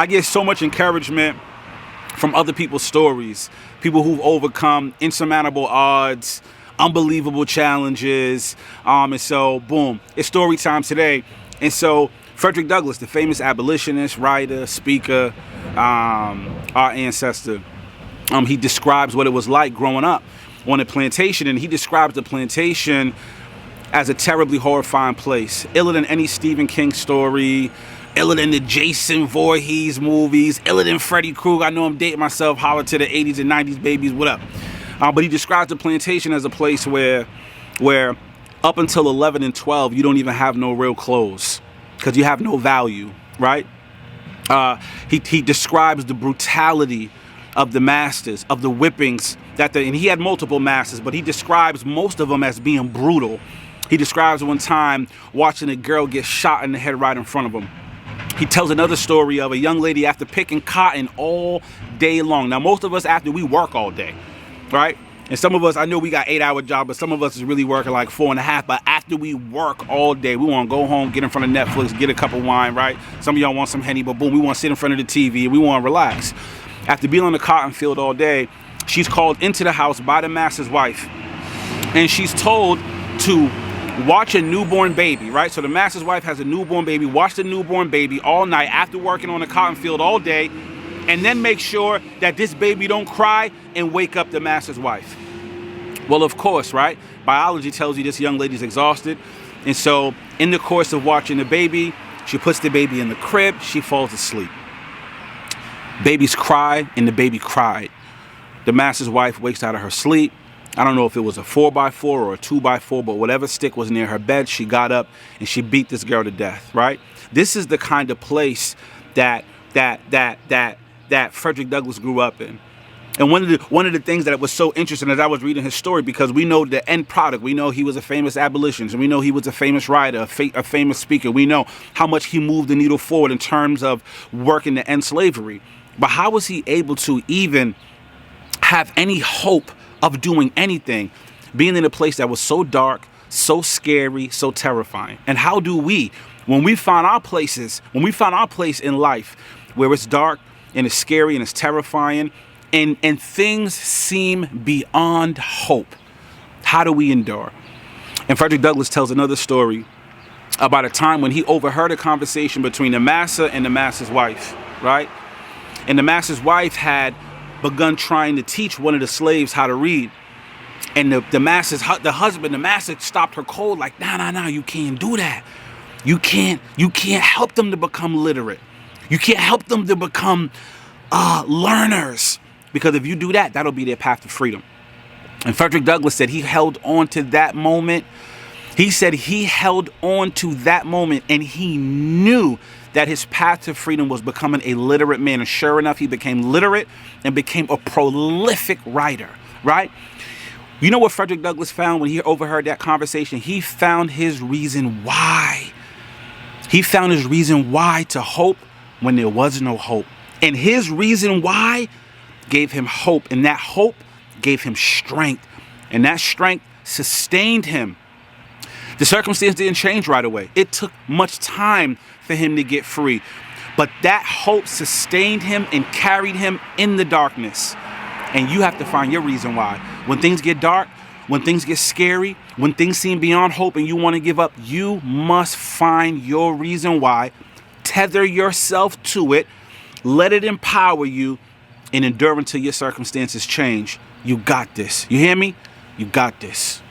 I get so much encouragement from other people's stories, people who've overcome insurmountable odds, unbelievable challenges. And so, boom, it's story time today. And so, Frederick Douglass, the famous abolitionist, writer, speaker, our ancestor, he describes what it was like growing up on a plantation, and he describes the plantation as a terribly horrifying place, iller than any Stephen King story, iller than the Jason Voorhees movies, iller than Freddy Krueger. I know I'm dating myself, holler to the 80s and 90s babies, what up? But he describes the plantation as a place where up until 11 and 12, you don't even have no real clothes because you have no value, right? He describes the brutality of the masters, of the whippings, and he had multiple masters, but he describes most of them as being brutal. He describes one time watching a girl get shot in the head right in front of him. He tells another story of a young lady after picking cotton all day long. Now, most of us, after we work all day, right? And some of us, I know we got 8-hour jobs, but some of us is really working like 4.5. But after we work all day, we want to go home, get in front of Netflix, get a cup of wine, right? Some of y'all want some Henny, but boom, we want to sit in front of the TV and we want to relax. After being on the cotton field all day, she's called into the house by the master's wife. And she's told to watch a newborn baby, right? So the master's wife has a newborn baby, watch the newborn baby all night after working on the cotton field all day, and then make sure that this baby don't cry and wake up the master's wife. Well, of course, right? Biology tells you this young lady's exhausted. And so in the course of watching the baby, she puts the baby in the crib, she falls asleep. Babies cry, and the baby cried. The master's wife wakes out of her sleep. I don't know if it was a 4x4 or a 2x4, but whatever stick was near her bed, she got up and she beat this girl to death, right? This is the kind of place that Frederick Douglass grew up in. And one of the things that was so interesting as I was reading his story, because we know the end product, we know he was a famous abolitionist, and we know he was a famous writer, a famous speaker. We know how much he moved the needle forward in terms of working to end slavery. But how was he able to even have any hope of doing anything, being in a place that was so dark, so scary, so terrifying? And how do we, when we find our place in life where it's dark and it's scary and it's terrifying and things seem beyond hope, how do we endure? And Frederick Douglass tells another story about a time when he overheard a conversation between the master and the master's wife, right? And the master's wife had begun trying to teach one of the slaves how to read. And the master stopped her cold, like, nah, you can't do that. You can't help them to become literate. You can't help them to become learners. Because if you do that, that'll be their path to freedom. And Frederick Douglass said he held on to that moment. He said he held on to that moment, and he knew that his path to freedom was becoming a literate man. And sure enough, he became literate and became a prolific writer, right? You know what Frederick Douglass found when he overheard that conversation? He found his reason why. He found his reason why to hope when there was no hope. And his reason why gave him hope. And that hope gave him strength. And that strength sustained him. The circumstance didn't change right away. It took much time for him to get free. But that hope sustained him and carried him in the darkness. And you have to find your reason why. When things get dark, when things get scary, when things seem beyond hope and you want to give up, you must find your reason why. Tether yourself to it. Let it empower you and endure until your circumstances change. You got this. You hear me? You got this.